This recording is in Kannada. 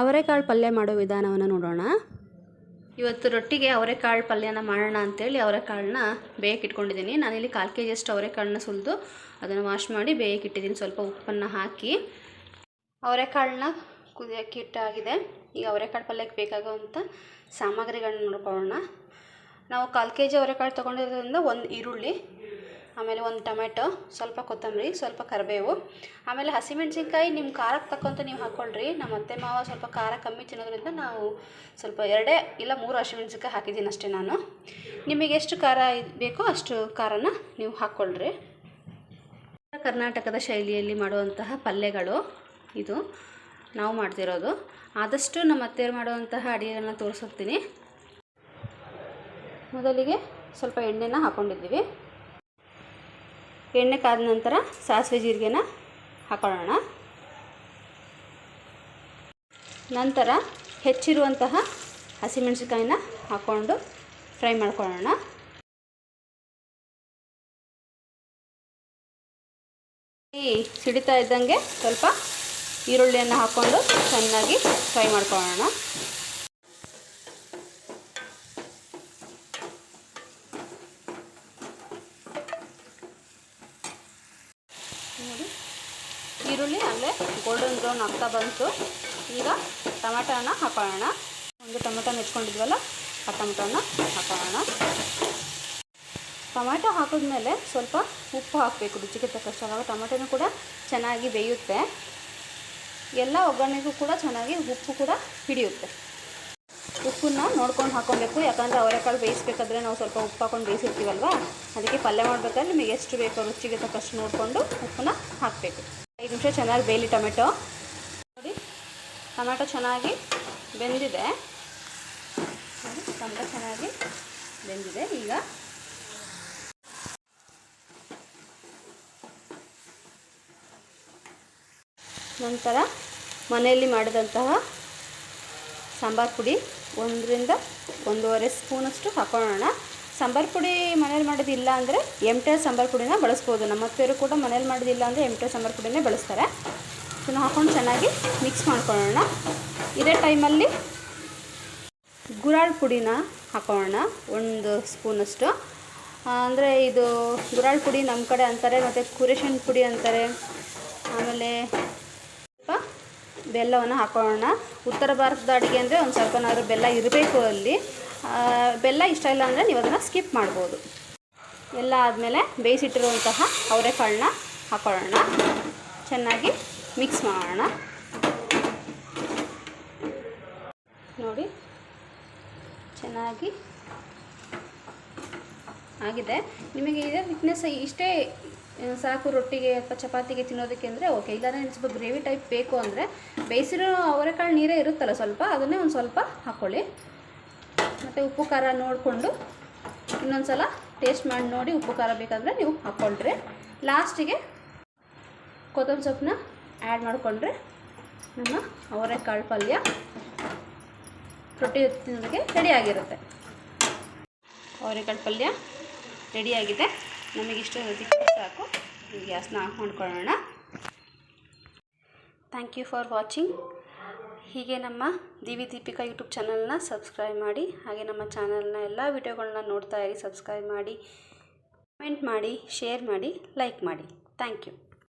ಅವರೆಕಾಳು ಪಲ್ಯ ಮಾಡೋ ವಿಧಾನವನ್ನು ನೋಡೋಣ. ಇವತ್ತು ರೊಟ್ಟಿಗೆ ಅವರೆಕಾಳು ಪಲ್ಯನ ಮಾಡೋಣ ಅಂತೇಳಿ ಅವರೆಕಾಳನ್ನ ಬೇಯಕ್ಕೆ ಇಟ್ಕೊಂಡಿದ್ದೀನಿ. ನಾನಿಲ್ಲಿ 1/4 kg ಅವರೆಕಾಳನ್ನ ಸುಲಿದು ಅದನ್ನು ವಾಶ್ ಮಾಡಿ ಬೇಯಕ್ಕೆ ಇಟ್ಟಿದ್ದೀನಿ. ಸ್ವಲ್ಪ ಉಪ್ಪನ್ನು ಹಾಕಿ ಅವರೆಕಾಳನ್ನ ಕುದಿಯೋಕ್ಕೆ ಇಟ್ಟಾಗಿದೆ. ಈಗ ಅವರೆಕಾಳು ಪಲ್ಯಕ್ಕೆ ಬೇಕಾಗುವಂಥ ಸಾಮಗ್ರಿಗಳನ್ನ ನೋಡ್ಕೊಳ್ಳೋಣ. ನಾವು 1/4 kg ಅವರೆಕಾಳು ತೊಗೊಂಡಿರೋದ್ರಿಂದ 1 ಈರುಳ್ಳಿ, ಆಮೇಲೆ 1 ಟೊಮೆಟೊ, ಸ್ವಲ್ಪ ಕೊತ್ತಂಬರಿ, ಸ್ವಲ್ಪ ಕರಿಬೇವು, ಆಮೇಲೆ ಹಸಿಮೆಣಸಿನ್ಕಾಯಿ ನಿಮ್ಮ ಖಾರಕ್ಕೆ ತಕ್ಕಂತ ನೀವು ಹಾಕ್ಕೊಳ್ರಿ. ನಮ್ಮ ಅತ್ತೆ ಮಾವ ಸ್ವಲ್ಪ ಖಾರ ಕಮ್ಮಿ ತಿನ್ನೋದ್ರಿಂದ ನಾವು ಸ್ವಲ್ಪ 2 ಇಲ್ಲ 3 ಹಸಿಮೆಣಸಿನ್ಕಾಯಿ ಹಾಕಿದ್ದೀನಿ ಅಷ್ಟೇ ನಾನು. ನಿಮಗೆ ಎಷ್ಟು ಖಾರ ಬೇಕೋ ಅಷ್ಟು ಖಾರನ ನೀವು ಹಾಕ್ಕೊಳ್ರಿ. ಕರ್ನಾಟಕದ ಶೈಲಿಯಲ್ಲಿ ಮಾಡುವಂತಹ ಪಲ್ಯಗಳು ಇದು ನಾವು ಮಾಡ್ತಿರೋದು. ಆದಷ್ಟು ನಮ್ಮ ಅತ್ತೆಯರು ಮಾಡುವಂತಹ ಅಡುಗೆಗಳನ್ನ ತೋರಿಸ್ತೀನಿ. ಮೊದಲಿಗೆ ಸ್ವಲ್ಪ ಎಣ್ಣೆನ ಹಾಕ್ಕೊಂಡಿದ್ದೀವಿ. ಎಣ್ಣೆ ಕಾದ ನಂತರ ಸಾಸಿವೆ ಜೀರಿಗೆನ ಹಾಕೊಳ್ಳೋಣ. ನಂತರ ಹೆಚ್ಚಿರುವಂತಹ ಹಸಿಮೆಣಸಿನಕಾಯಿನ ಹಾಕ್ಕೊಂಡು ಫ್ರೈ ಮಾಡ್ಕೊಳ್ಳೋಣ. ಸಿಡಿತಾ ಇದ್ದಂಗೆ ಸ್ವಲ್ಪ ಈರುಳ್ಳಿಯನ್ನು ಹಾಕ್ಕೊಂಡು ಚೆನ್ನಾಗಿ ಫ್ರೈ ಮಾಡ್ಕೊಳ್ಳೋಣ. ನೋಡಿ, ಈರುಳ್ಳಿ ಆಗಲೇ ಗೋಲ್ಡನ್ ಬ್ರೌನ್ ಆಗ್ತಾ ಬಂತು. ಈಗ ಟೊಮೆಟೊನ ಹಾಕೊಳ್ಳೋಣ. 1 ಟೊಮೆಟೊ ನೆಚ್ಕೊಂಡಿದ್ವಲ್ಲ ಆ ಟೊಮೆಟೊನ ಹಾಕೊಳ್ಳೋಣ. ಟೊಮೆಟೊ ಹಾಕಿದ್ಮೇಲೆ ಸ್ವಲ್ಪ ಉಪ್ಪು ಹಾಕಬೇಕು, ರುಚಿಗೆ ತಕ್ಕಷ್ಟು. ಆವಾಗ ಟೊಮೆಟೊನೂ ಕೂಡ ಚೆನ್ನಾಗಿ ಬೇಯುತ್ತೆ. ಎಲ್ಲ ಒಗ್ಗರಣೆಗೂ ಕೂಡ ಚೆನ್ನಾಗಿ ಉಪ್ಪು ಕೂಡ ಹಿಡಿಯುತ್ತೆ. ಉಪ್ಪನ್ನ ನೋಡ್ಕೊಂಡು ಹಾಕ್ಕೊಬೇಕು, ಯಾಕಂದರೆ ಅವರೆಕಾಳು ಬೇಯಿಸಬೇಕಾದ್ರೆ ನಾವು ಸ್ವಲ್ಪ ಉಪ್ಪು ಹಾಕ್ಕೊಂಡು ಬೇಯಿಸಿರ್ತೀವಲ್ವ. ಅದಕ್ಕೆ ಪಲ್ಯ ಮಾಡಬೇಕಾದ್ರೆ ನಿಮಗೆ ಎಷ್ಟು ಬೇಕೋ ರುಚಿಗೆ ತಕ್ಕಷ್ಟು ನೋಡಿಕೊಂಡು ಉಪ್ಪನ್ನ ಹಾಕಬೇಕು. 5 ನಿಮಿಷ ಚೆನ್ನಾಗಿ ಬೇಯಲಿ ಟೊಮೆಟೊ. ನೋಡಿ, ಟೊಮೆಟೊ ಚೆನ್ನಾಗಿ ಬೆಂದಿದೆ. ಟೊಮೆಟೊ ಚೆನ್ನಾಗಿ ಬೆಂದಿದೆ. ಈಗ ನಂತರ ಮನೆಯಲ್ಲಿ ಮಾಡಿದಂತಹ ಸಾಂಬಾರು ಪುಡಿ 1 ರಿಂದ 1.5 ಸ್ಪೂನಷ್ಟು ಹಾಕೊಳ್ಳೋಣ. ಸಾಂಬಾರು ಪುಡಿ ಮನೇಲಿ ಮಾಡೋದಿಲ್ಲ ಅಂದರೆ ಎಮ್ಟೆ ಸಾಂಬಾರು ಪುಡಿನ ಬಳಸ್ಬೋದು. ನಮ್ಮ ಅತ್ತೆಯರು ಕೂಡ ಮನೇಲಿ ಮಾಡೋದಿಲ್ಲ ಅಂದರೆ ಎಮ್ಟೆ ಸಾಂಬಾರು ಪುಡಿನೇ ಬಳಸ್ತಾರೆ. ಇದನ್ನು ಹಾಕ್ಕೊಂಡು ಚೆನ್ನಾಗಿ ಮಿಕ್ಸ್ ಮಾಡ್ಕೊಳ್ಳೋಣ. ಇದೇ ಟೈಮಲ್ಲಿ ಗುರಾಳ್ ಪುಡಿನ ಹಾಕೊಳ್ಳೋಣ, 1 ಸ್ಪೂನಷ್ಟು. ಅಂದರೆ ಇದು ಗುರಾಳ್ ಪುಡಿ ನಮ್ಮ ಕಡೆ ಅಂತಾರೆ, ಮತ್ತು ಕುರೇಶನ್ ಪುಡಿ ಅಂತಾರೆ. ಆಮೇಲೆ ಸ್ವಲ್ಪ ಬೆಲ್ಲವನ್ನು ಹಾಕೊಳ್ಳೋಣ. ಉತ್ತರ ಭಾರತದ ಅಡುಗೆ ಅಂದರೆ ಒಂದು ಸ್ವಲ್ಪನಾದರೂ ಬೆಲ್ಲ ಇರಬೇಕು ಅಲ್ಲಿ. ಬೆಲ್ಲ ಇಷ್ಟ ಇಲ್ಲ ಅಂದರೆ ನೀವು ಅದನ್ನು ಸ್ಕಿಪ್ ಮಾಡ್ಬೋದು. ಎಲ್ಲ ಆದಮೇಲೆ ಬೇಯಿಸಿಟ್ಟಿರುವಂತಹ ಅವರೆಕಾಳನ್ನ ಹಾಕೊಳ್ಳೋಣ. ಚೆನ್ನಾಗಿ ಮಿಕ್ಸ್ ಮಾಡೋಣ. ನೋಡಿ, ಚೆನ್ನಾಗಿ ಆಗಿದೆ. ನಿಮಗೆ ಇದೇ ಥಿಕ್ನೆಸ್ ಇಷ್ಟೇ ಸಾಕು ರೊಟ್ಟಿಗೆ ಅಥವಾ ಚಪಾತಿಗೆ ತಿನ್ನೋದಕ್ಕೆ ಅಂದರೆ ಓಕೆ. ಇಲ್ಲಾಂದರೆ ಸ್ವಲ್ಪ ಗ್ರೇವಿ ಟೈಪ್ ಬೇಕು ಅಂದರೆ ಬೇಯಿಸಿರೋ ಅವರೆಕಾಳು ನೀರೇ ಇರುತ್ತಲ್ಲ ಸ್ವಲ್ಪ, ಅದನ್ನೇ ಒಂದು ಸ್ವಲ್ಪ ಹಾಕ್ಕೊಳ್ಳಿ. ಮತ್ತು ಉಪ್ಪು ಖಾರ ನೋಡಿಕೊಂಡು ಇನ್ನೊಂದು ಸಲ ಟೇಸ್ಟ್ ಮಾಡಿ ನೋಡಿ, ಉಪ್ಪು ಖಾರ ಬೇಕಂದರೆ ನೀವು ಹಾಕ್ಕೊಳ್ರಿ. ಲಾಸ್ಟಿಗೆ ಕೊತ್ತಂಬರಿ ಸೊಪ್ಪನ್ನ ಆ್ಯಡ್ ಮಾಡಿಕೊಂಡ್ರೆ ನಮ್ಮ ಅವರೆಕಾಳು ಪಲ್ಯ ರೊಟ್ಟಿ ತಿನ್ನೋದಕ್ಕೆ ರೆಡಿಯಾಗಿರುತ್ತೆ. ಅವರೆಕಾಳು ಪಲ್ಯ ರೆಡಿಯಾಗಿದೆ. ನಮಗಿಷ್ಟು ತಿಕ್ಕಿ ಸಾಕು. ಗ್ಯಾಸ್ನ ಆಫ್ ಮಾಡ್ಕೊಳ್ಳೋಣ. Thank you for watching. ಹೀಗೆ ನಮ್ಮ ದಿವಿ ದೀಪಿಕಾ ಯೂಟ್ಯೂಬ್ ಚಾನಲ್ನ ಸಬ್ಸ್ಕ್ರೈಬ್ ಮಾಡಿ. ಹಾಗೆ ನಮ್ಮ ಚಾನಲ್ನ ಎಲ್ಲ ವಿಡಿಯೋಗಳನ್ನ ನೋಡ್ತಾ ಇರಿ. ಸಬ್ಸ್ಕ್ರೈಬ್ ಮಾಡಿ, ಕಮೆಂಟ್ ಮಾಡಿ, ಶೇರ್ ಮಾಡಿ, ಲೈಕ್ ಮಾಡಿ. Thank you.